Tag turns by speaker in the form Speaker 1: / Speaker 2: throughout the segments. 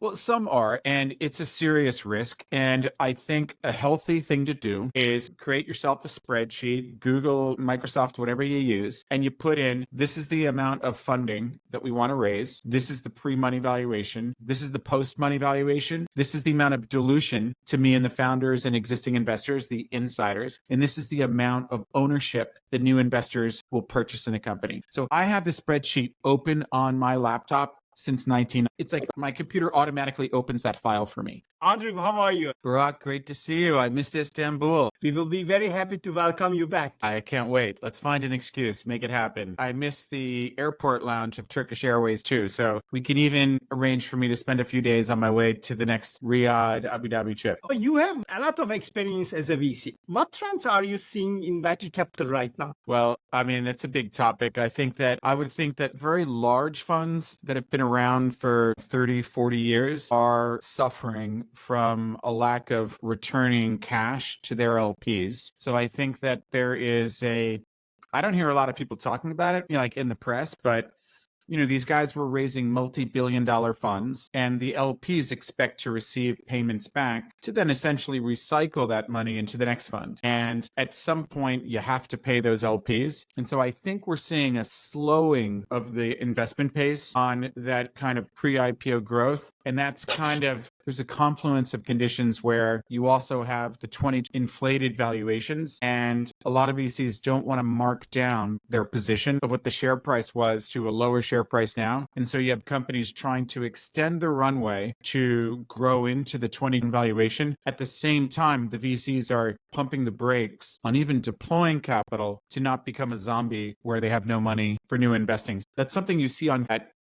Speaker 1: Well, some are, and it's a serious risk. And I think a healthy thing to do is create yourself a spreadsheet, Google, Microsoft, whatever you use, and you put in this is the amount of funding that we want to raise. This is the pre money valuation. This is the post money valuation. This is the amount of dilution to me and the founders and existing investors, the insiders. And this is the amount of ownership that new investors will purchase in a company. So I have the spreadsheet open on my laptop since 19. It's like my computer automatically opens that file for me.
Speaker 2: Andrew, how are you?
Speaker 1: Barack, great to see you. I missed Istanbul.
Speaker 2: We will be very happy to welcome you back.
Speaker 1: I can't wait. Let's find an excuse, make it happen. I miss the airport lounge of Turkish Airways too, so we can even arrange for me to spend a few days on my way to the next Riyadh, Abu Dhabi trip.
Speaker 2: Oh, you have a lot of experience as a VC. What trends are you seeing in venture capital right now?
Speaker 1: Well, I mean, that's a big topic. I would think that very large funds that have been around for 30, 40 years are suffering from a lack of returning cash to their LPs. So I think that there is I don't hear a lot of people talking about it, like in the press, but these guys were raising multi-billion-dollar funds, and the LPs expect to receive payments back to then essentially recycle that money into the next fund. And at some point, you have to pay those LPs. And so I think we're seeing a slowing of the investment pace on that kind of pre-IPO growth. And that's there's a confluence of conditions where you also have the 20 inflated valuations, and a lot of VCs don't want to mark down their position of what the share price was to a lower share price now. And so you have companies trying to extend the runway to grow into the 20 valuation. At the same time, the VCs are pumping the brakes on even deploying capital to not become a zombie where they have no money for new investing. That's something you see on that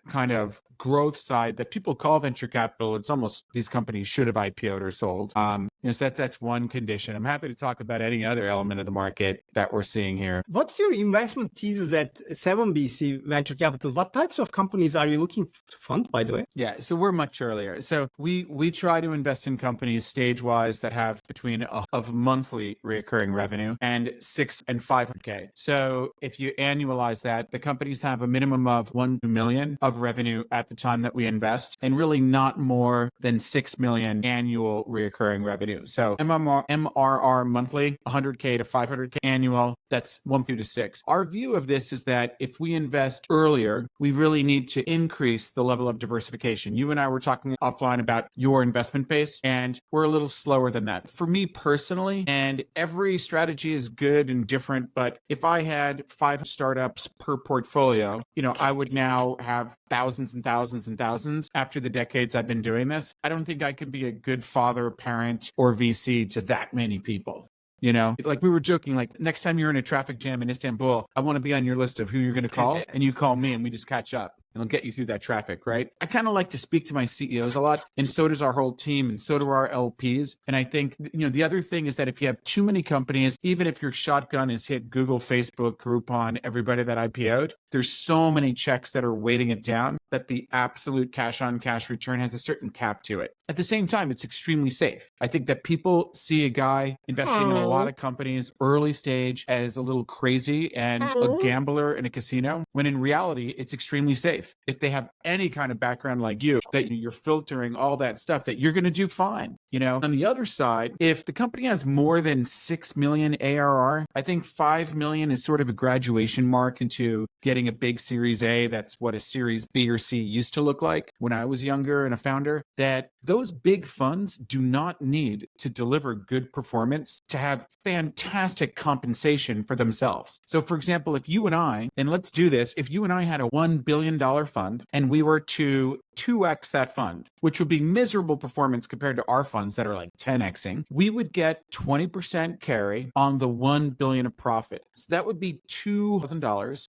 Speaker 1: kind of growth side that people call venture capital. It's almost these companies should have IPO'd or sold. So that's one condition. I'm happy to talk about any other element of the market that we're seeing here.
Speaker 2: What's your investment thesis at 7BC Venture Capital? What types of companies are you looking to fund, by the way?
Speaker 1: Yeah, so we're much earlier. So we try to invest in companies stage-wise that have between of monthly recurring revenue and 6 and 500K. So if you annualize that, the companies have a minimum of 1 million of revenue at the time that we invest, and really not more than 6 million annual recurring revenue. So MRR monthly, 100K to 500K annual, that's 1 through to 6. Our view of this is that if we invest earlier, we really need to increase the level of diversification. You and I were talking offline about your investment base, and we're a little slower than that. For me personally, and every strategy is good and different, but if I had 5 startups per portfolio, I would now have thousands and thousands and thousands after the decades I've been doing this. I don't think I can be a good father, parent, or VC to that many people. Like we were joking, like next time you're in a traffic jam in Istanbul, I want to be on your list of who you're going to call, and you call me and we just catch up. And I'll get you through that traffic, right? I kind of like to speak to my CEOs a lot, and so does our whole team, and so do our LPs. And I think, the other thing is that if you have too many companies, even if your shotgun is hit Google, Facebook, Groupon, everybody that IPO'd, there's so many checks that are weighting it down that the absolute cash-on-cash return has a certain cap to it. At the same time, it's extremely safe. I think that people see a guy investing in a lot of companies early stage as a little crazy and a gambler in a casino, when in reality, it's extremely safe. If they have any kind of background like you, that you're filtering all that stuff, that you're going to do fine. On the other side, if the company has more than 6 million ARR, I think 5 million is sort of a graduation mark into getting a big Series A. That's what a Series B or C used to look like when I was younger and a founder, that those big funds do not need to deliver good performance to have fantastic compensation for themselves. So for example, if you and I, and let's do this, if you and I had a $1 billion fund and we were to 2x that fund, which would be miserable performance compared to our funds that are like 10xing, we would get 20% carry on the 1 billion of profit. So that would be $2,000.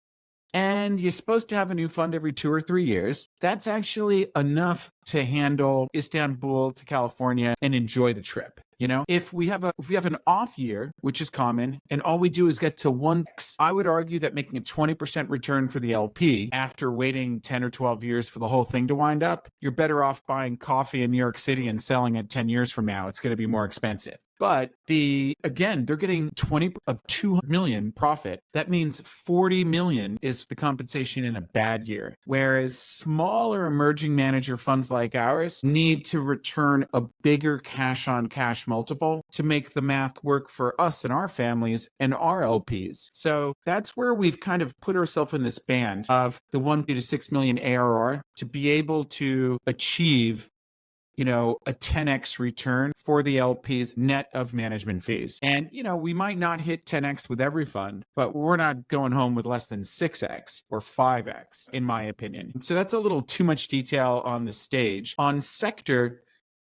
Speaker 1: And you're supposed to have a new fund every 2 or 3 years. That's actually enough to handle Istanbul to California and enjoy the trip. If we have an off year, which is common, and all we do is get to 1x, I would argue that making a 20% return for the LP after waiting 10 or 12 years for the whole thing to wind up, you're better off buying coffee in New York City and selling it 10 years from now. It's going to be more expensive. But again, they're getting 20 of 200 million profit. That means 40 million is the compensation in a bad year. Whereas smaller emerging manager funds like ours need to return a bigger cash on cash multiple to make the math work for us and our families and our LPs. So that's where we've kind of put ourselves in this band of the 1 to 6 million ARR to be able to achieve a 10x return for the LPs net of management fees. And, we might not hit 10x with every fund, but we're not going home with less than 6x or 5x, in my opinion. So that's a little too much detail on the stage. On sector,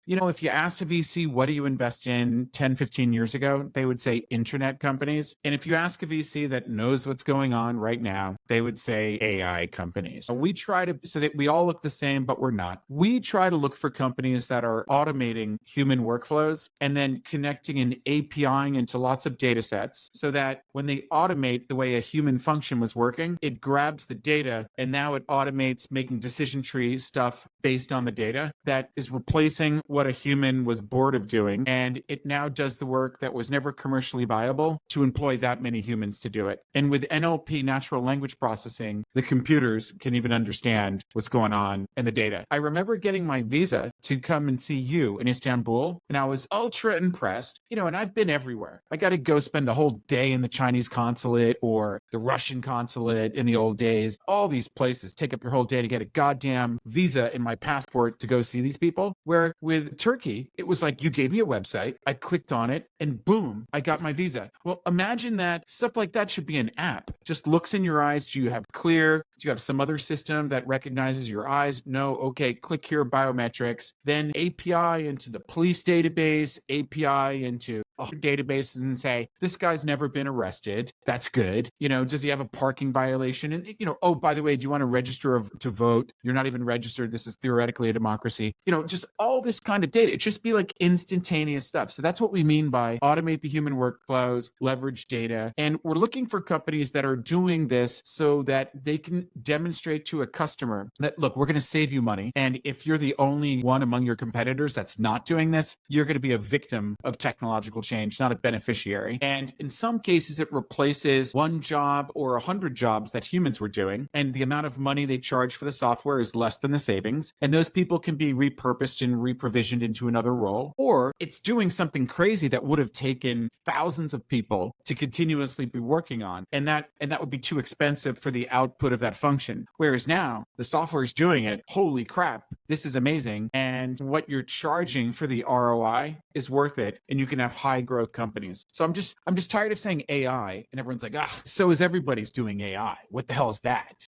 Speaker 1: if you asked a VC, what do you invest in 10, 15 years ago, they would say internet companies. And if you ask a VC that knows what's going on right now, they would say AI companies. We try so that we all look the same, but we're not. We try to look for companies that are automating human workflows and then connecting and APIing into lots of data sets so that when they automate the way a human function was working, it grabs the data and now it automates making decision tree stuff based on the data that is replacing what a human was bored of doing, and it now does the work that was never commercially viable to employ that many humans to do it. And with NLP, natural language processing, the computers can even understand what's going on in the data. I remember getting my visa to come and see you in Istanbul, and I was ultra impressed. And I've been everywhere. I got to go spend a whole day in the Chinese consulate or the Russian consulate in the old days. All these places take up your whole day to get a goddamn visa in my passport to go see these people. Where with Turkey, it was like you gave me a website, I clicked on it, and boom, I got my visa. Well, imagine that stuff like that should be an app. Just looks in your eyes. Do you have Clear? Do you have some other system that recognizes your eyes? No. Okay, click here, biometrics. Then API into the police database, API into other databases and say, this guy's never been arrested. That's good. Does he have a parking violation? And, oh, by the way, do you want to register to vote? You're not even registered. This is theoretically a democracy. Just all this kind of data. It just be like instantaneous stuff. So that's what we mean by automate the human workflows, leverage data. And we're looking for companies that are doing this so that they can demonstrate to a customer that, look, we're going to save you money. And if you're the only one among your competitors that's not doing this, you're going to be a victim of technological change, not a beneficiary. And in some cases, it replaces one job or 100 jobs that humans were doing. And the amount of money they charge for the software is less than the savings. And those people can be repurposed and reprovisioned into another role. Or it's doing something crazy that would have taken thousands of people to continuously be working on. And that would be too expensive for the output of that function. Whereas now the software is doing it. Holy crap, this is amazing. And what you're charging for the ROI is worth it. And you can have high growth companies. So I'm just tired of saying AI and everyone's like, so is everybody's doing AI. What the hell is that?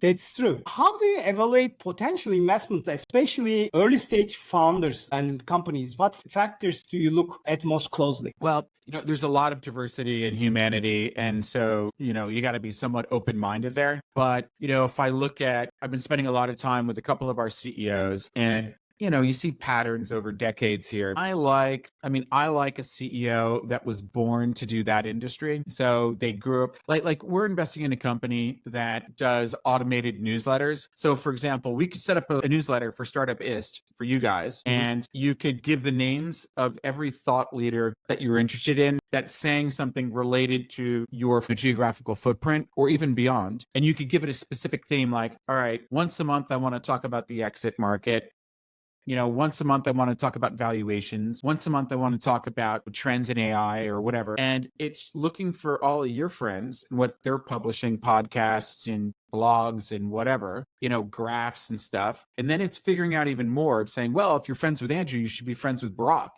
Speaker 2: That's true. How do you evaluate potential investment, especially early stage founders and companies? What factors do you look at most closely?
Speaker 1: Well, there's a lot of diversity in humanity. And so, you got to be somewhat open-minded there. But, if I've been spending a lot of time with a couple of our CEOs and you see patterns over decades here. I like a CEO that was born to do that industry. So they grew up like we're investing in a company that does automated newsletters. So for example, we could set up a newsletter for Startup Ist for you guys, and you could give the names of every thought leader that you're interested in that's saying something related to your geographical footprint or even beyond. And you could give it a specific theme like, all right, once a month, I want to talk about the exit market. Once a month, I want to talk about valuations. Once a month, I want to talk about trends in AI or whatever. And it's looking for all of your friends and what they're publishing, podcasts and blogs and whatever, graphs and stuff. And then it's figuring out even more of saying, well, if you're friends with Andrew, you should be friends with Barack.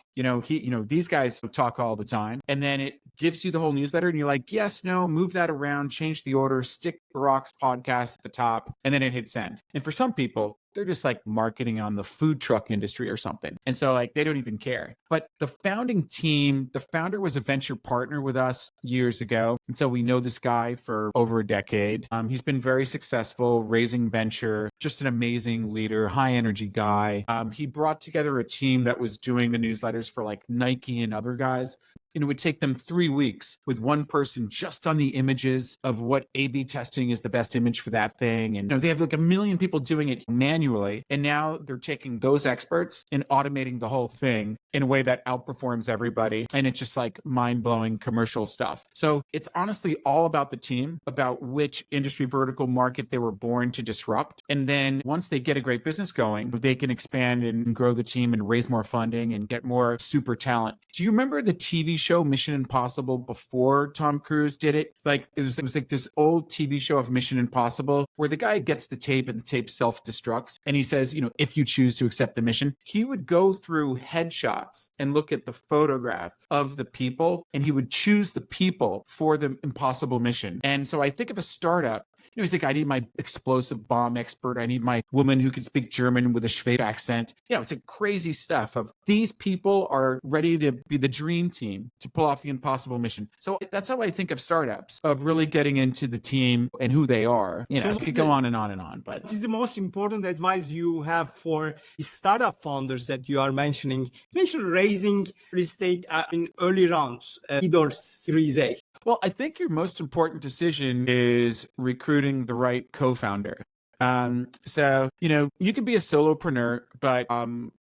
Speaker 1: These guys talk all the time. And then it gives you the whole newsletter and you're like, yes, no, move that around, change the order, stick Barack's podcast at the top, and then it hits send. And for some people, they're just like marketing on the food truck industry or something. And so they don't even care. But the founding team, the founder was a venture partner with us years ago. And so we know this guy for over a decade. He's been very successful raising venture, just an amazing leader, high energy guy. He brought together a team that was doing the newsletters for like Nike and other guys. and it would take them 3 weeks with one person just on the images of what A/B testing is the best image for that thing. And they have like a million people doing it manually. And now they're taking those experts and automating the whole thing in a way that outperforms everybody. And it's just like mind-blowing commercial stuff. So it's honestly all about the team, about which industry vertical market they were born to disrupt. And then once they get a great business going, they can expand and grow the team and raise more funding and get more super talent. Do you remember the TV show Mission Impossible before Tom Cruise did it? Like it was like this old TV show of Mission Impossible where the guy gets the tape and the tape self-destructs. And he says, if you choose to accept the mission, he would go through headshots and look at the photograph of the people, and he would choose the people for the impossible mission. And so I think of a startup. He's like, I need my explosive bomb expert. I need my woman who can speak German with a Schweiz accent. It's like crazy stuff of these people are ready to be the dream team to pull off the impossible mission. So that's how I think of startups, of really getting into the team and who they are. So it could go on and on and on. But
Speaker 2: what is the most important advice you have for startup founders that you are mentioning, especially raising real estate in early rounds, either Series A?
Speaker 1: Well, I think your most important decision is recruiting the right co-founder. So, you can be a solopreneur, but,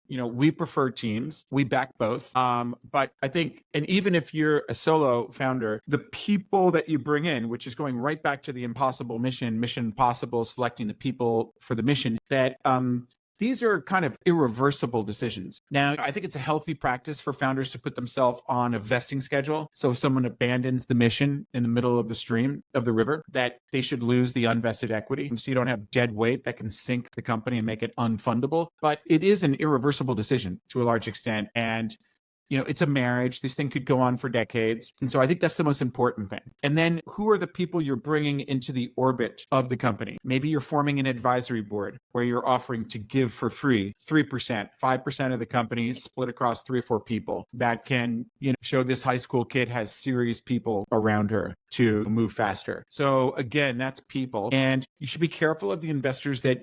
Speaker 1: we prefer teams. We back both. But I think, and even if you're a solo founder, the people that you bring in, which is going right back to the impossible mission impossible, selecting the people for the mission, that, these are kind of irreversible decisions. Now, I think it's a healthy practice for founders to put themselves on a vesting schedule. So if someone abandons the mission in the middle of the stream of the river, that they should lose the unvested equity. So you don't have dead weight that can sink the company and make it unfundable. But it is an irreversible decision to a large extent. And it's a marriage. This thing could go on for decades. And so I think that's the most important thing. And then who are the people you're bringing into the orbit of the company? Maybe you're forming an advisory board where you're offering to give for free 3%, 5% of the company split across 3 or 4 people that can, show this high school kid has serious people around her to move faster. So again, that's people. And you should be careful of the investors that,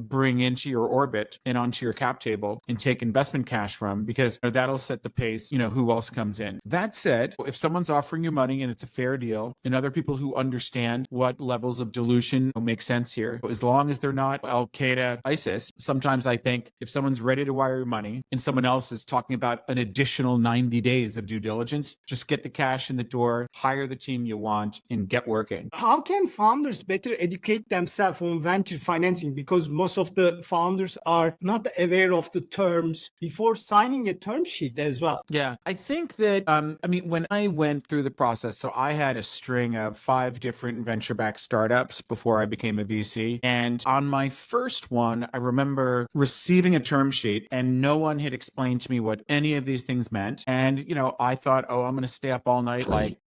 Speaker 1: bring into your orbit and onto your cap table and take investment cash from, because that'll set the pace, who else comes in. That said, if someone's offering you money and it's a fair deal, and other people who understand what levels of dilution make sense here, as long as they're not Al Qaeda, ISIS, sometimes I think if someone's ready to wire your money and someone else is talking about an additional 90 days of due diligence, just get the cash in the door, hire the team you want, and get working.
Speaker 2: How can founders better educate themselves on venture financing? Because most of the founders are not aware of the terms before signing a term sheet as well.
Speaker 1: Yeah, I think that, when I went through the process, so I had a string of 5 different venture-backed startups before I became a VC. And on my first one, I remember receiving a term sheet and no one had explained to me what any of these things meant. And, I thought, I'm going to stay up all night like,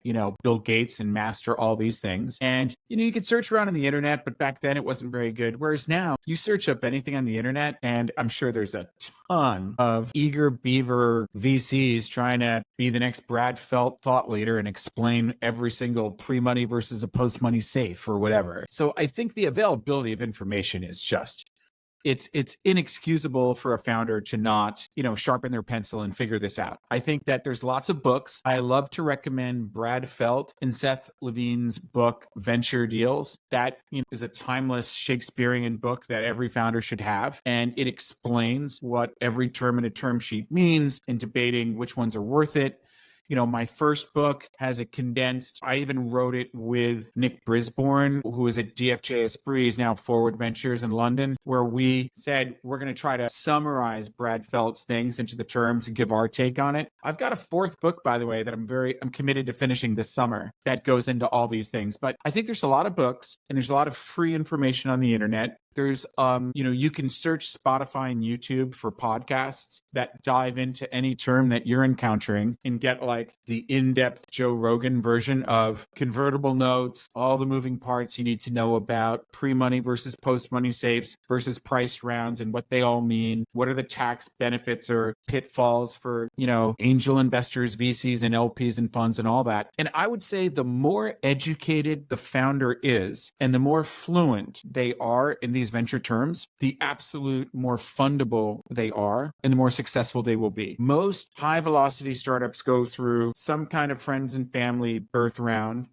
Speaker 1: Bill Gates and master all these things. And, you could search around on the internet, but back then it wasn't very good. Whereas now you search up anything on the internet and I'm sure there's a ton of eager beaver VCs trying to be the next Brad Felt thought leader and explain every single pre-money versus a post-money safe or whatever. So I think the availability of information is just, it's inexcusable for a founder to not, sharpen their pencil and figure this out. I think that there's lots of books. I love to recommend Brad Felt and Seth Levine's book, Venture Deals. That, is a timeless Shakespearean book that every founder should have. And it explains what every term in a term sheet means and debating which ones are worth it. My first book has a condensed, I even wrote it with Nick Brisbourne, who is at DFJ Esprit, he's now Forward Ventures in London, where we said, we're going to try to summarize Brad Felt's things into the terms and give our take on it. I've got a 4th book, by the way, that I'm committed to finishing this summer that goes into all these things. But I think there's a lot of books and there's a lot of free information on the internet. There's, you can search Spotify and YouTube for podcasts that dive into any term that you're encountering and get like the in-depth Joe Rogan version of convertible notes, all the moving parts you need to know about pre-money versus post-money safes versus priced rounds and what they all mean. What are the tax benefits or pitfalls for, angel investors, VCs and LPs and funds and all that. And I would say the more educated the founder is and the more fluent they are in these these venture terms, the absolute more fundable they are and the more successful they will be. Most high velocity startups go through some kind of friends and family birth round,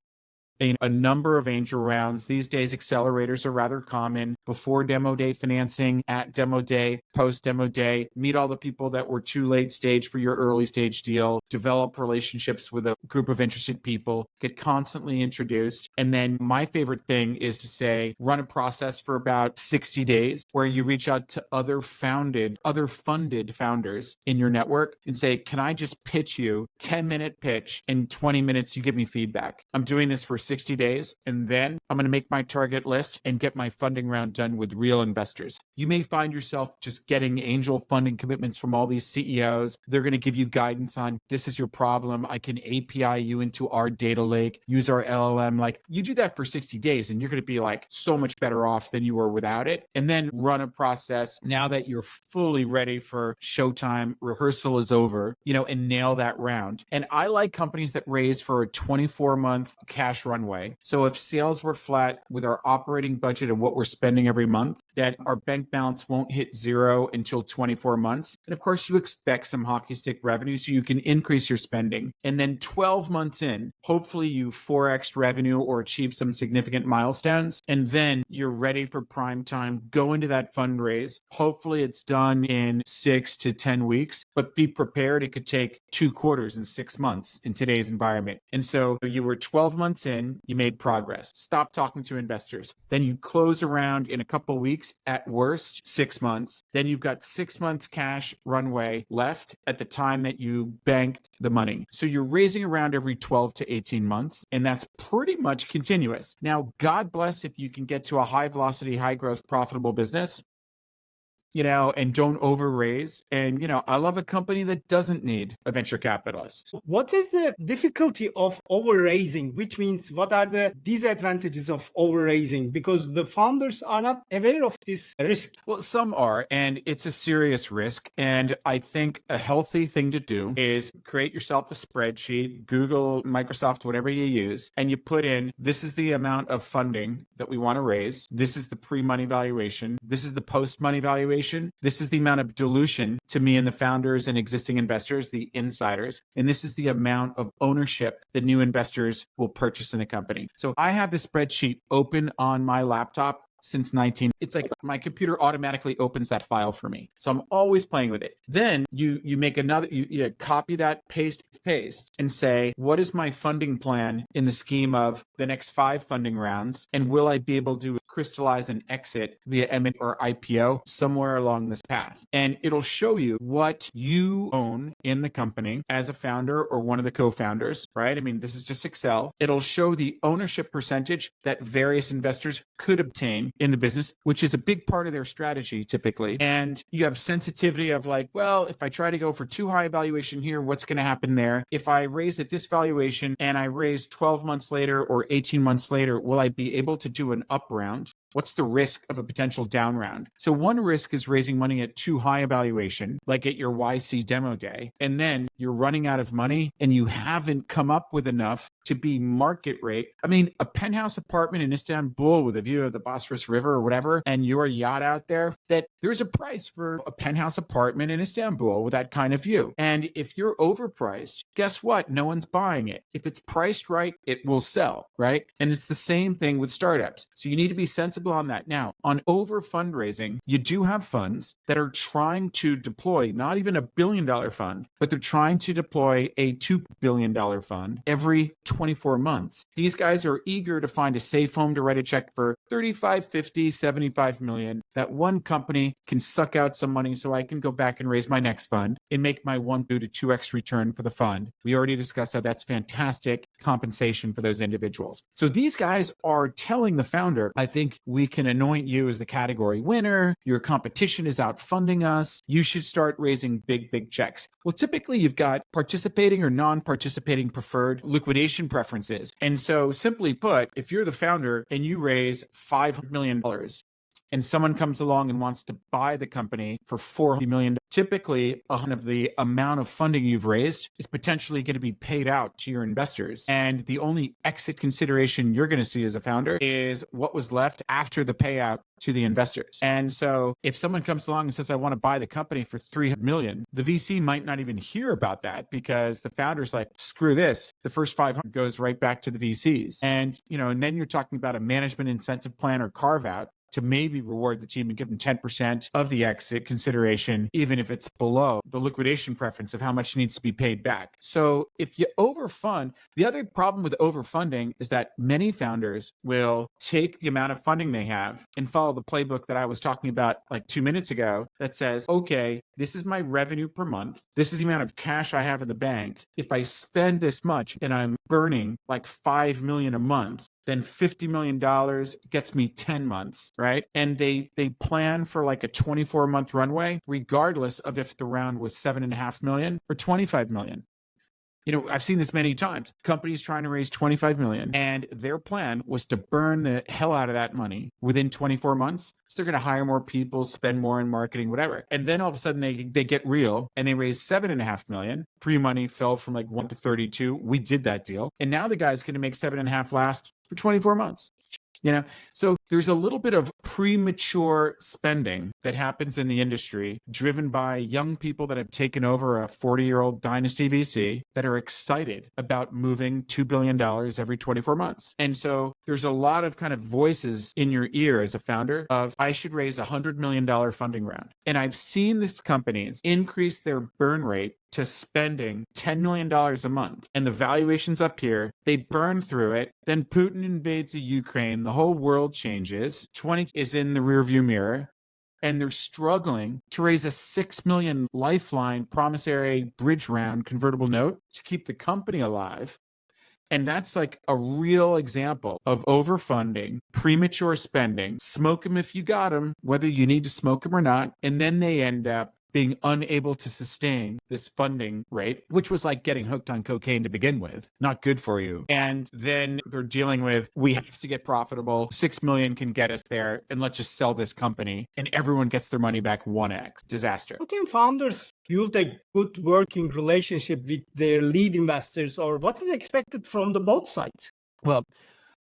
Speaker 1: a number of angel rounds. These days, accelerators are rather common. Before demo day financing, at demo day, post demo day, meet all the people that were too late stage for your early stage deal, develop relationships with a group of interested people, get constantly introduced. And then my favorite thing is to say, run a process for about 60 days where you reach out to other funded founders in your network and say, can I just pitch you 10-minute pitch? In 20 minutes, you give me feedback. I'm doing this for 60 days, and then I'm going to make my target list and get my funding round done with real investors. You may find yourself just getting angel funding commitments from all these CEOs. They're going to give you guidance on, this is your problem. I can API you into our data lake, use our LLM. Like, you do that for 60 days and you're going to be like so much better off than you were without it. And then run a process now that you're fully ready for showtime, rehearsal is over, and nail that round. And I like companies that raise for a 24-month cash runway. So if sales were flat with our operating budget and what we're spending every month, that our bank balance won't hit zero until 24 months. And of course, you expect some hockey stick revenue so you can increase your spending. And then 12 months in, hopefully you 4x revenue or achieve some significant milestones. And then you're ready for prime time. Go into that fundraise. Hopefully it's done in 6 to 10 weeks, but be prepared. It could take 2 quarters and 6 months in today's environment. And so you were 12 months in, you made progress. Stop talking to investors. Then you close around in a couple of weeks, at worst 6 months. Then you've got 6 months cash runway left at the time that you banked the money. So you're raising around every 12 to 18 months, and that's pretty much continuous. Now, God bless if you can get to a high velocity, high growth, profitable business, and don't over raise. And, I love a company that doesn't need a venture capitalist.
Speaker 2: What is the difficulty of over raising, which means what are the disadvantages of over raising? Because the founders are not aware of this risk.
Speaker 1: Well, some are, and it's a serious risk. And I think a healthy thing to do is create yourself a spreadsheet, Google, Microsoft, whatever you use, and you put in, this is the amount of funding that we want to raise. This is the pre-money valuation. This is the post-money valuation. This is the amount of dilution to me and the founders and existing investors, the insiders. And this is the amount of ownership that new investors will purchase in the company. So I have this spreadsheet open on my laptop since it's like my computer automatically opens that file for me. So I'm always playing with it. Then you make another, you copy that, paste, and say, what is my funding plan in the scheme of the next 5 funding rounds? And will I be able to crystallize an exit via M&A or IPO somewhere along this path? And it'll show you what you own in the company as a founder or one of the co-founders, right? I mean, this is just Excel. It'll show the ownership percentage that various investors could obtain in the business, which is a big part of their strategy typically. And you have sensitivity of like, well, if I try to go for too high a valuation here, what's going to happen there? If I raise at this valuation and I raise 12 months later or 18 months later, will I be able to do an up round? What's the risk of a potential down round? So one risk is raising money at too high a valuation, like at your YC demo day, and then you're running out of money and you haven't come up with enough to be market rate. I mean, a penthouse apartment in Istanbul with a view of the Bosphorus River or whatever, and your yacht out there, that there's a price for a penthouse apartment in Istanbul with that kind of view. And if you're overpriced, guess what? No one's buying it. If it's priced right, it will sell, right? And it's the same thing with startups. So you need to be sensible on that. Now, on over fundraising, you do have funds that are trying to deploy not even $1 billion fund, but they're trying to deploy a $2 billion fund every 24 months. These guys are eager to find a safe home to write a check for 35, 50, 75 million. That one company can suck out some money so I can go back and raise my next fund and make my 1 to 2x return for the fund. We already discussed how that's fantastic compensation for those individuals. So these guys are telling the founder, I think we can anoint you as the category winner. Your competition is outfunding us. You should start raising big checks. Well, typically you've got participating or non-participating preferred liquidation preferences. And so simply put, if you're the founder and you raise $500 million, and someone comes along and wants to buy the company for $400 million, typically of the amount of funding you've raised is potentially going to be paid out to your investors. And the only exit consideration you're going to see as a founder is what was left after the payout to the investors. And so if someone comes along and says, I want to buy the company for $300 million, the VC might not even hear about that because the founder's like, screw this. The first 500 goes right back to the VCs. And, and then you're talking about a management incentive plan or carve out to maybe reward the team and give them 10% of the exit consideration, even if it's below the liquidation preference of how much needs to be paid back. So if you overfund, the other problem with overfunding is that many founders will take the amount of funding they have and follow the playbook that I was talking about like 2 minutes ago that says, okay, this is my revenue per month. This is the amount of cash I have in the bank. If I spend this much and I'm burning like $5 million a month, then $50 million gets me 10 months, right? And they plan for like a 24-month runway, regardless of if the round was 7.5 million or 25 million. I've seen this many times. Companies trying to raise 25 million, and their plan was to burn the hell out of that money within 24 months. So they're going to hire more people, spend more in marketing, whatever. And then all of a sudden they get real and they raise 7.5 million. Pre-money fell from like 1 to 32. We did that deal. And now the guy's going to make 7.5 last for 24 months. So there's a little bit of premature spending that happens in the industry, driven by young people that have taken over a 40-year-old dynasty VC that are excited about moving $2 billion every 24 months. And so there's a lot of kind of voices in your ear as a founder of, I should raise $100 million funding round. And I've seen these companies increase their burn rate to spending $10 million a month. And the valuation's up here. They burn through it. Then Putin invades the Ukraine. The whole world changes. 20 is in the rearview mirror. And they're struggling to raise a $6 million lifeline promissory bridge round convertible note to keep the company alive. And that's like a real example of overfunding, premature spending, smoke them if you got them, whether you need to smoke them or not. And then they end up being unable to sustain this funding rate, which was like getting hooked on cocaine to begin with, not good for you. And then they're dealing with, we have to get profitable. 6 million can get us there, and let's just sell this company. And everyone gets their money back 1x. Disaster.
Speaker 2: How can founders build a good working relationship with their lead investors, or what is expected from the both sides?
Speaker 1: Well,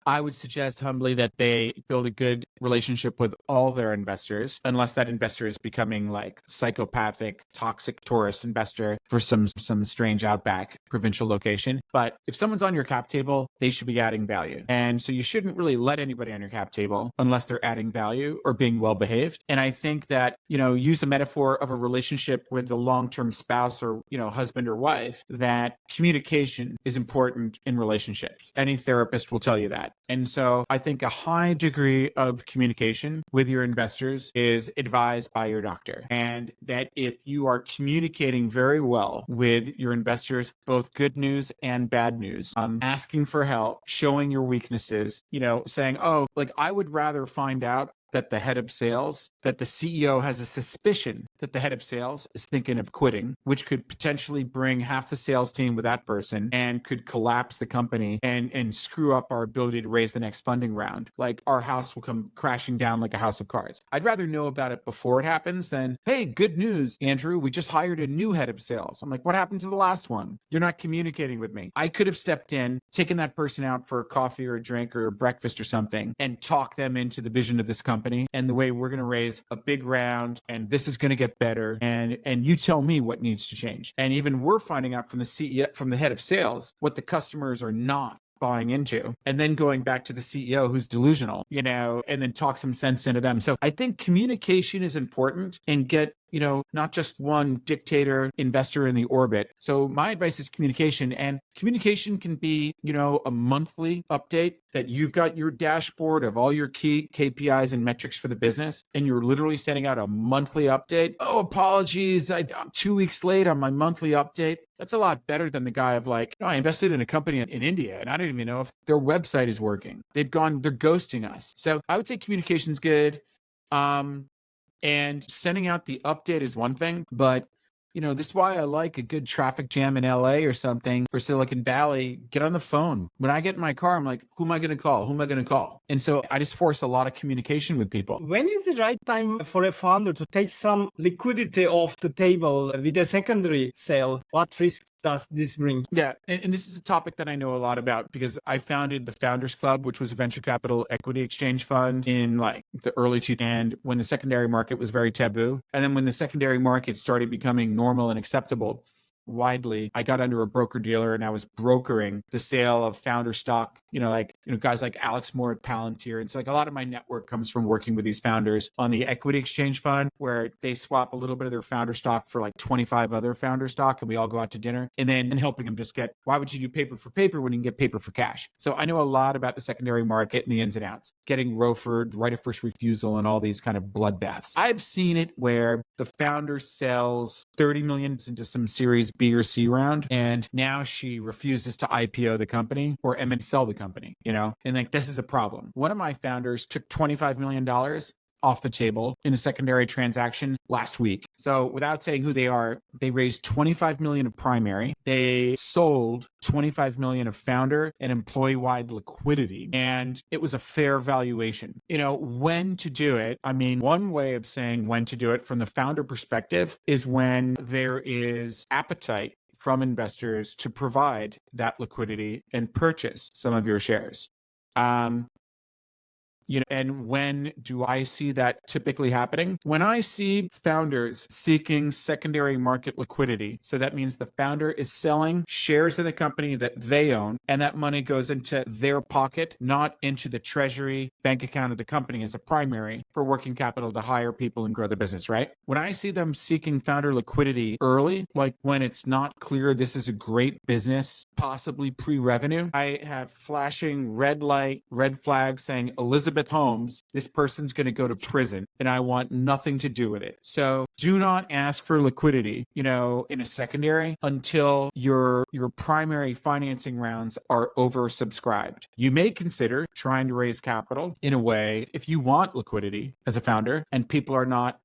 Speaker 1: I would suggest humbly that they build a good relationship with all their investors, unless that investor is becoming like psychopathic, toxic tourist investor for some strange outback provincial location. But if someone's on your cap table, they should be adding value. And so you shouldn't really let anybody on your cap table unless they're adding value or being well behaved. And I think that, use the metaphor of a relationship with a long-term spouse or, husband or wife, that communication is important in relationships. Any therapist will tell you that. And so I think a high degree of communication with your investors is advised by your doctor. And that if you are communicating very well with your investors, both good news and bad news, asking for help, showing your weaknesses, saying, oh, like I would rather find out that the head of sales, that the CEO has a suspicion that the head of sales is thinking of quitting, which could potentially bring half the sales team with that person and could collapse the company and screw up our ability to raise the next funding round. Like our house will come crashing down like a house of cards. I'd rather know about it before it happens than, hey, good news, Andrew, we just hired a new head of sales. I'm like, what happened to the last one? You're not communicating with me. I could have stepped in, taken that person out for a coffee or a drink or a breakfast or something and talk them into the vision of this company and the way we're going to raise a big round and this is going to get better. And you tell me what needs to change. And even we're finding out from the CEO, from the head of sales, what the customers are not buying into, and then going back to the CEO who's delusional, and then talk some sense into them. So I think communication is important, and get, not just one dictator investor in the orbit. So my advice is communication, and communication can be, a monthly update that you've got your dashboard of all your key KPIs and metrics for the business, and you're literally sending out a monthly update. Oh, apologies, I'm 2 weeks late on my monthly update. That's a lot better than the guy of like, I invested in a company in India and I don't even know if their website is working. They're ghosting us. So I would say communication's good. And sending out the update is one thing, but This is why I like a good traffic jam in LA or something, or Silicon Valley. Get on the phone. When I get in my car, I'm like, who am I going to call? Who am I going to call? And so I just force a lot of communication with people.
Speaker 2: When is the right time for a founder to take some liquidity off the table with a secondary sale? What risks does this bring?
Speaker 1: Yeah. And this is a topic that I know a lot about because I founded the Founders Club, which was a venture capital equity exchange fund in like the early 2000s, and when the secondary market was very taboo. And then when the secondary market started becoming normal and acceptable widely, I got under a broker dealer and I was brokering the sale of founder stock, guys like Alex Moore at Palantir. And so like a lot of my network comes from working with these founders on the equity exchange fund where they swap a little bit of their founder stock for like 25 other founder stock and we all go out to dinner, and then helping them just why would you do paper for paper when you can get paper for cash? So I know a lot about the secondary market and the ins and outs, getting ROFR'd, right of first refusal, and all these kind of bloodbaths. I've seen it where the founder sells 30 million into some series B or C round, and now she refuses to IPO the company or sell the company, and like this is a problem. One of my founders took $25 million off the table in a secondary transaction last week. So without saying who they are, they raised 25 million of primary. They sold 25 million of founder and employee-wide liquidity. And it was a fair valuation. When to do it. I mean, one way of saying when to do it from the founder perspective is when there is appetite from investors to provide that liquidity and purchase some of your shares. And when do I see that typically happening? When I see founders seeking secondary market liquidity. So that means the founder is selling shares in the company that they own, and that money goes into their pocket, not into the treasury bank account of the company as a primary for working capital to hire people and grow the business, right? When I see them seeking founder liquidity early, like when it's not clear this is a great business, possibly pre-revenue, I have flashing red light, red flag saying, Elizabeth Holmes, this person's going to go to prison and I want nothing to do with it. So do not ask for liquidity, in a secondary until your primary financing rounds are oversubscribed. You may consider trying to raise capital in a way if you want liquidity as a founder and people are not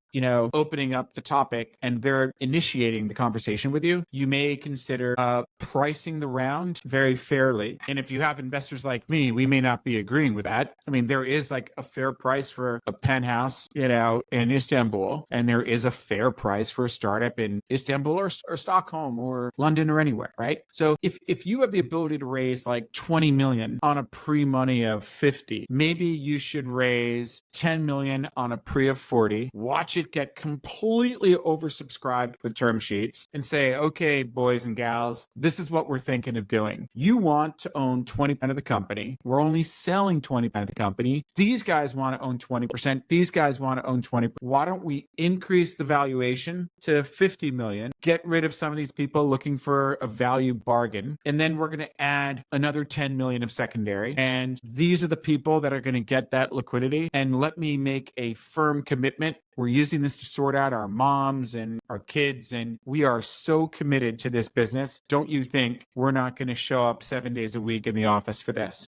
Speaker 1: opening up the topic and they're initiating the conversation with you, you may consider pricing the round very fairly. And if you have investors like me, we may not be agreeing with that. I mean, there is like a fair price for a penthouse, in Istanbul, and there is a fair price for a startup in Istanbul or Stockholm or London or anywhere, right? So if you have the ability to raise like 20 million on a pre-money of 50, maybe you should raise 10 million on a pre of 40, watch it get completely oversubscribed with term sheets and say, okay, boys and gals, this is what we're thinking of doing. You want to own 20% of the company. We're only selling 20% of the company. These guys want to own 20%. These guys want to own 20%. Why don't we increase the valuation to 50 million, get rid of some of these people looking for a value bargain, and then we're going to add another 10 million of secondary. And these are the people that are going to get that liquidity. And let me make a firm commitment. We're using this to sort out our moms and our kids, and we are so committed to this business. Don't you think we're not going to show up 7 days a week in the office for this?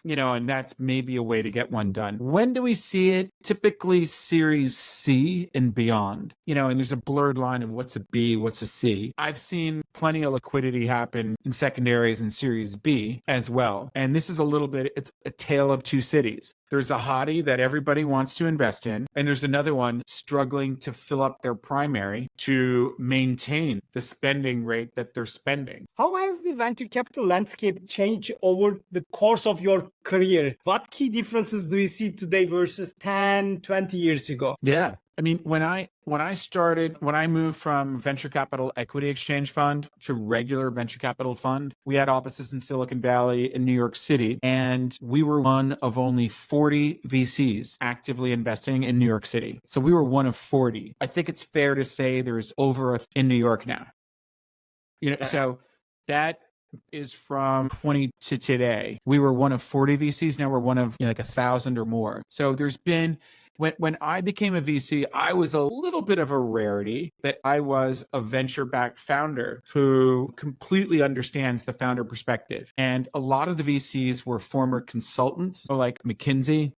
Speaker 1: And that's maybe a way to get one done. When do we see it? Typically Series C and beyond, and there's a blurred line of what's a B, what's a C. I've seen plenty of liquidity happen in secondaries and Series B as well. And this is it's a tale of two cities. There's a hottie that everybody wants to invest in, and there's another one struggling to fill up their primary to maintain the spending rate that they're spending.
Speaker 2: How has the venture capital landscape changed over the course of your career? What key differences do you see today versus 10, 20 years ago?
Speaker 1: Yeah. I mean, when I moved from venture capital equity exchange fund to regular venture capital fund, we had offices in Silicon Valley and New York City, and we were one of only 40 VCs actively investing in New York City. So we were one of 40. I think it's fair to say there's over in New York now. So that is from 20 to today. We were one of 40 VCs. Now we're one of like 1,000 or more. So there's been when I became a VC, I was a little bit of a rarity that I was a venture-backed founder who completely understands the founder perspective. And a lot of the VCs were former consultants, like McKinsey,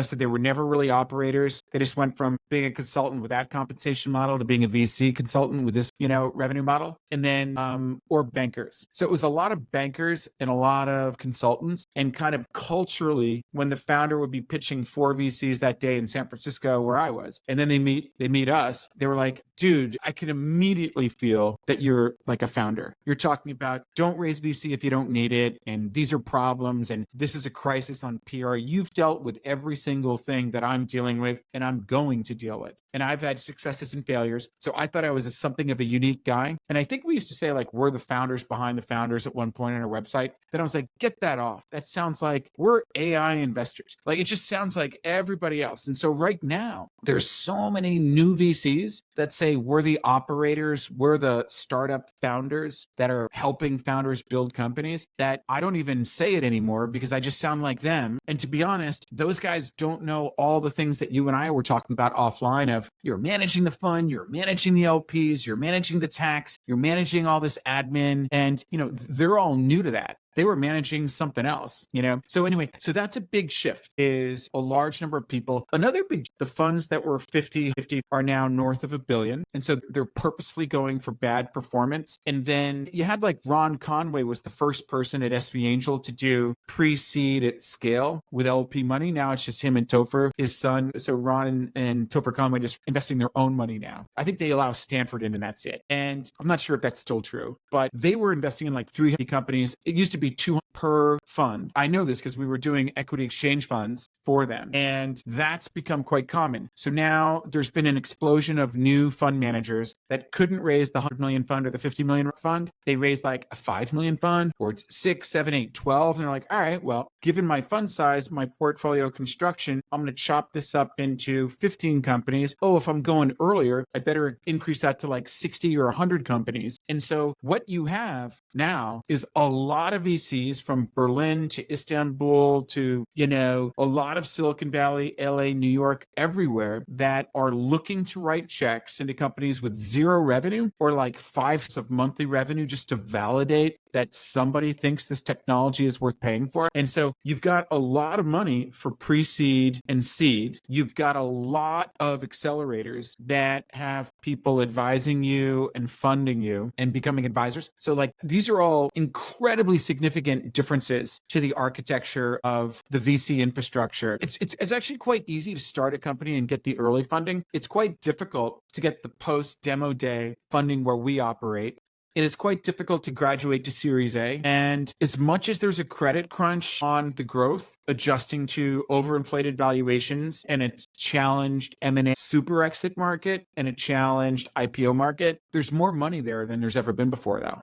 Speaker 1: so they were never really operators. They just went from being a consultant with that compensation model to being a VC consultant with this, revenue model. And then, or bankers. So it was a lot of bankers and a lot of consultants. And kind of culturally, when the founder would be pitching 4 VCs that day in San Francisco, where I was, and then they meet us, they were like, dude, I can immediately feel that you're like a founder. You're talking about don't raise VC if you don't need it. And these are problems. And this is a crisis on PR. You've dealt with every single thing that I'm dealing with and I'm going to deal with. And I've had successes and failures. So I thought I was something of a unique guy. And I think we used to say like, we're the founders behind the founders at one point on our website. Then I was like, get that off. That sounds like we're AI investors. Like, it just sounds like everybody else. And so right now, there's so many new VCs that say we're the operators, we're the startup founders that are helping founders build companies, that I don't even say it anymore because I just sound like them. And to be honest, those guys don't know all the things that you and I were talking about offline of you're managing the fund, you're managing the LPs, you're managing the tax, you're managing all this admin. And, they're all new to that. They were managing something else, So anyway, so that's a big shift, is a large number of people. Another big, the funds that were 50 are now north of $1 billion. And so they're purposefully going for bad performance. And then you had like Ron Conway was the first person at SV Angel to do pre-seed at scale with LP money. Now it's just him and Topher, his son. So Ron and Topher Conway just investing their own money now. I think they allow Stanford in and that's it. And I'm not sure if that's still true, but they were investing in like 300 companies. It used to be 200 per fund. I know this because we were doing equity exchange funds for them, and that's become quite common. So now there's been an explosion of new fund managers that couldn't raise the 100 million fund or the 50 million fund. They raised like a 5 million fund or 6, 7, 8, 12. And they're like, all right, well, given my fund size, my portfolio construction, I'm going to chop this up into 15 companies. Oh, if I'm going earlier, I better increase that to like 60 or 100 companies. And so what you have now is a lot of VCs from Berlin to Istanbul to, a lot of Silicon Valley, LA, New York, everywhere that are looking to write checks into companies with zero revenue or like 5 of monthly revenue just to validate that somebody thinks this technology is worth paying for. And so you've got a lot of money for pre-seed and seed. You've got a lot of accelerators that have people advising you and funding you and becoming advisors. So like these are all incredibly significant differences to the architecture of the VC infrastructure. It's actually quite easy to start a company and get the early funding. It's quite difficult to get the post-demo day funding where we operate. It is quite difficult to graduate to Series A. And as much as there's a credit crunch on the growth, adjusting to overinflated valuations and a challenged M&A super exit market and a challenged IPO market, there's more money there than there's ever been before, though.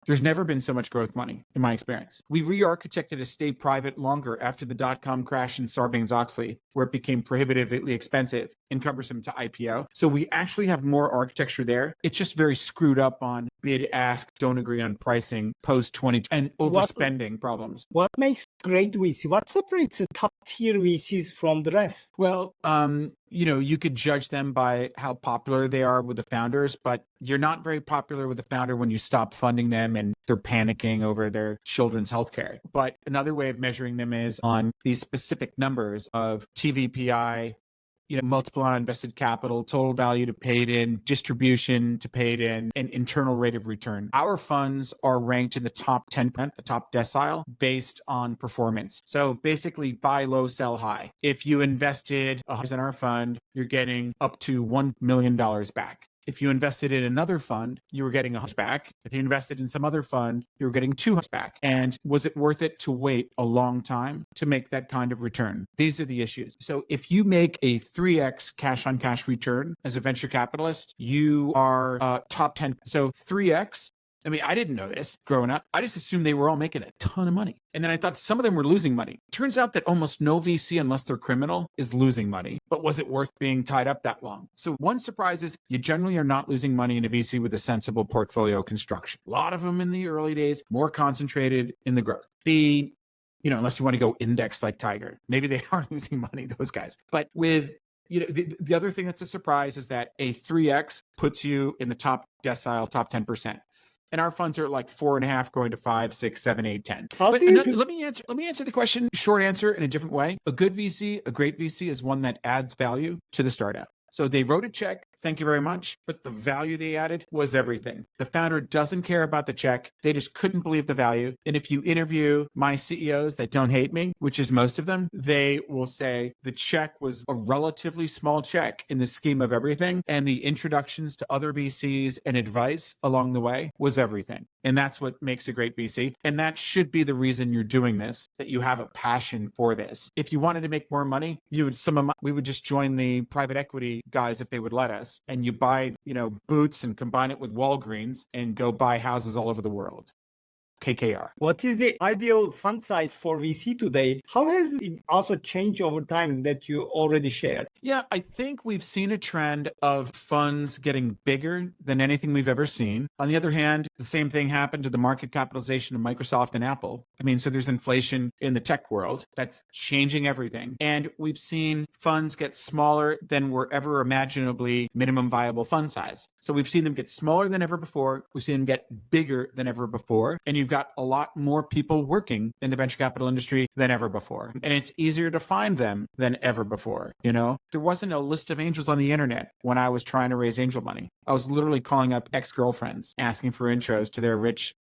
Speaker 1: There's never been so much growth money, in my experience. We re-architected to stay private longer after the dot-com crash in Sarbanes-Oxley, where it became prohibitively expensive and cumbersome to IPO. So we actually have more architecture there. It's just very screwed up on bid, ask, don't agree on pricing, post-20, and overspending problems.
Speaker 2: What makes great VC? What separates the top tier VCs from the rest?
Speaker 1: Well, you could judge them by how popular they are with the founders, but you're not very popular with the founder when you stop funding them and they're panicking over their children's healthcare. But another way of measuring them is on these specific numbers of TVPI, multiple on invested capital, total value to paid in, distribution to paid in, and internal rate of return. Our funds are ranked in the top 10%, the top decile, based on performance. So basically buy low, sell high. If you invested $100 in our fund, you're getting up to $1 million back. If you invested in another fund, you were getting $100 back. If you invested in some other fund, you were getting $200 back. And was it worth it to wait a long time to make that kind of return? These are the issues. So if you make a 3x cash on cash return as a venture capitalist, you are top 10. So 3x. I mean, I didn't know this growing up. I just assumed they were all making a ton of money. And then I thought some of them were losing money. Turns out that almost no VC, unless they're criminal, is losing money. But was it worth being tied up that long? So one surprise is you generally are not losing money in a VC with a sensible portfolio construction. A lot of them in the early days, more concentrated in the growth. Unless you want to go index like Tiger, maybe they are losing money, those guys. But with the other thing that's a surprise is that a 3x puts you in the top decile, top 10%. And our funds are like 4.5 going to 5, 6, 7, 8, 10.
Speaker 2: How
Speaker 1: But
Speaker 2: do you
Speaker 1: let me answer the question, short answer in a different way. A good VC, a great VC is one that adds value to the startup. So they wrote a check, thank you very much, but the value they added was everything. The founder doesn't care about the check. They just couldn't believe the value. And if you interview my CEOs that don't hate me, which is most of them, they will say the check was a relatively small check in the scheme of everything. And the introductions to other VCs and advice along the way was everything. And that's what makes a great VC. And that should be the reason you're doing this, that you have a passion for this. If you wanted to make more money, we would just join the private equity guys if they would let us. And you buy, Boots and combine it with Walgreens and go buy houses all over the world. KKR.
Speaker 2: What is the ideal fund size for VC today? How has it also changed over time that you already shared?
Speaker 1: Yeah, I think we've seen a trend of funds getting bigger than anything we've ever seen. On the other hand, the same thing happened to the market capitalization of Microsoft and Apple. So there's inflation in the tech world that's changing everything. And we've seen funds get smaller than were ever imaginably minimum viable fund size. So we've seen them get smaller than ever before. We've seen them get bigger than ever before. And you've got a lot more people working in the venture capital industry than ever before. And it's easier to find them than ever before. There wasn't a list of angels on the internet when I was trying to raise angel money. I was literally calling up ex-girlfriends, asking for intros to their rich,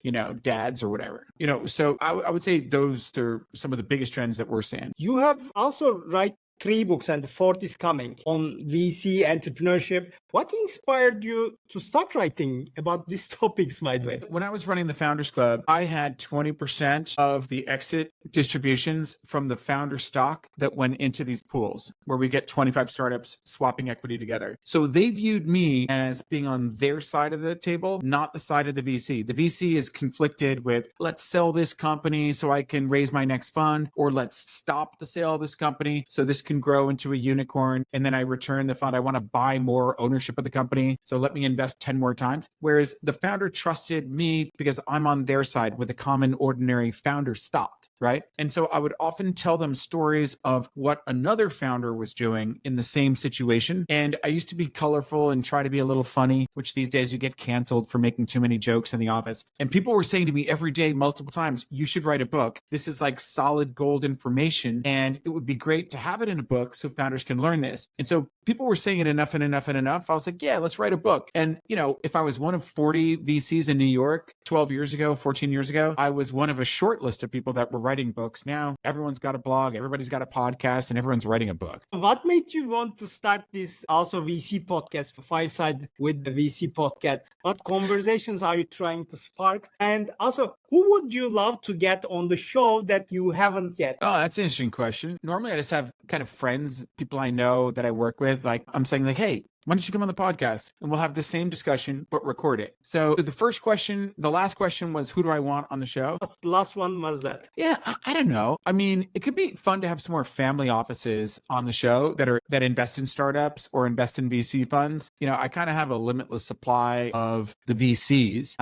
Speaker 1: dads or whatever. So I would say those are some of the biggest trends that we're seeing.
Speaker 2: You have also write 3 books and the fourth is coming on VC entrepreneurship. What inspired you to start writing about these topics, by the way?
Speaker 1: When I was running the Founders Club, I had 20% of the exit distributions from the founder stock that went into these pools where we get 25 startups swapping equity together. So they viewed me as being on their side of the table, not the side of the VC. The VC is conflicted with, let's sell this company so I can raise my next fund, or let's stop the sale of this company so this can grow into a unicorn. And then I return the fund. I want to buy more ownership of the company. So let me invest 10 more times. Whereas the founder trusted me because I'm on their side with a common, ordinary founder stock. Right. And so I would often tell them stories of what another founder was doing in the same situation. And I used to be colorful and try to be a little funny, which these days you get canceled for making too many jokes in the office. And people were saying to me every day, multiple times, you should write a book. This is like solid gold information. And it would be great to have it in a book so founders can learn this. And so people were saying it enough and enough and enough. I was like, yeah, let's write a book. And, if I was one of 40 VCs in New York 12 years ago, 14 years ago, I was one of a short list of people that were writing books. Now everyone's got a blog, everybody's got a podcast, and everyone's writing a book.
Speaker 2: What made you want to start this also VC podcast for Fireside with the VC podcast? What conversations are you trying to spark? And also, who would you love to get on the show that you haven't yet?
Speaker 1: Oh, that's an interesting question. Normally I just have kind of friends, people I know that I work with. Like I'm saying like, hey, why don't you come on the podcast and we'll have the same discussion, but record it. So the last question was, who do I want on the show?
Speaker 2: The last one was that.
Speaker 1: Yeah, I don't know. It could be fun to have some more family offices on the show that invest in startups or invest in VC funds. I kind of have a limitless supply of the VCs.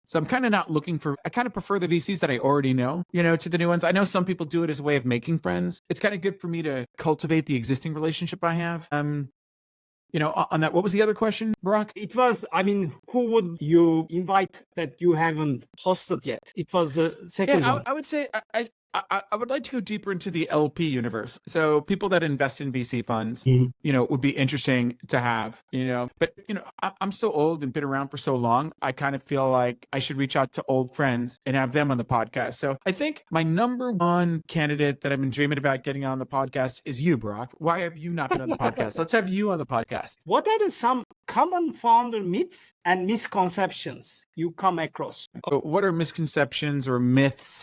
Speaker 1: So I'm kind of not looking I kind of prefer the VCs that I already know, to the new ones. I know some people do it as a way of making friends. It's kind of good for me to cultivate the existing relationship I have. On that, what was the other question, Barack?
Speaker 2: It was, who would you invite that you haven't hosted yet? It was the second one.
Speaker 1: I would say I would like to go deeper into the LP universe. So people that invest in VC funds, would be interesting to have, but, I'm so old and been around for so long. I kind of feel like I should reach out to old friends and have them on the podcast. So I think my number one candidate that I've been dreaming about getting on the podcast is you, Barack. Why have you not been on the podcast? Let's have you on the podcast.
Speaker 2: What are some common founder myths and misconceptions you come across?
Speaker 1: What are misconceptions or myths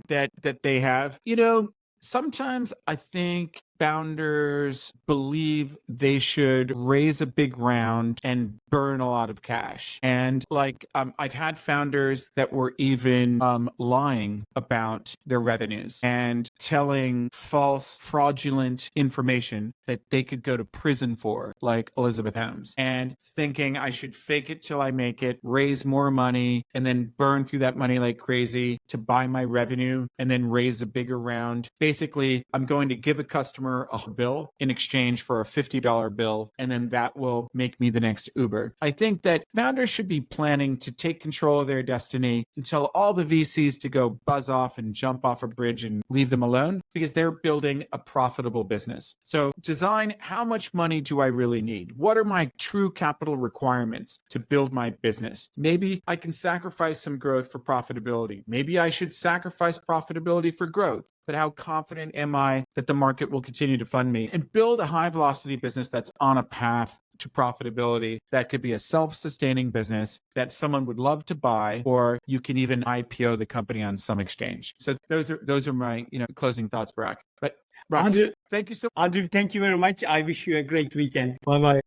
Speaker 1: that they have? Sometimes I think founders believe they should raise a big round and burn a lot of cash. And I've had founders that were even lying about their revenues and telling false, fraudulent information that they could go to prison for, like Elizabeth Holmes, and thinking I should fake it till I make it, raise more money, and then burn through that money like crazy to buy my revenue and then raise a bigger round. Basically, I'm going to give a customer customer a bill in exchange for a $50 bill, and then that will make me the next Uber. I think that founders should be planning to take control of their destiny and tell all the VCs to go buzz off and jump off a bridge and leave them alone, because they're building a profitable business. So design, how much money do I really need? What are my true capital requirements to build my business? Maybe I can sacrifice some growth for profitability. Maybe I should sacrifice profitability for growth. But how confident am I that the market will continue to fund me? And build a high velocity business that's on a path to profitability, that could be a self-sustaining business that someone would love to buy, or you can even IPO the company on some exchange. So those are my closing thoughts, Brock. But Brock,
Speaker 2: Andrew,
Speaker 1: thank you so much.
Speaker 2: Andrew, thank you very much. I wish you a great weekend. Bye bye.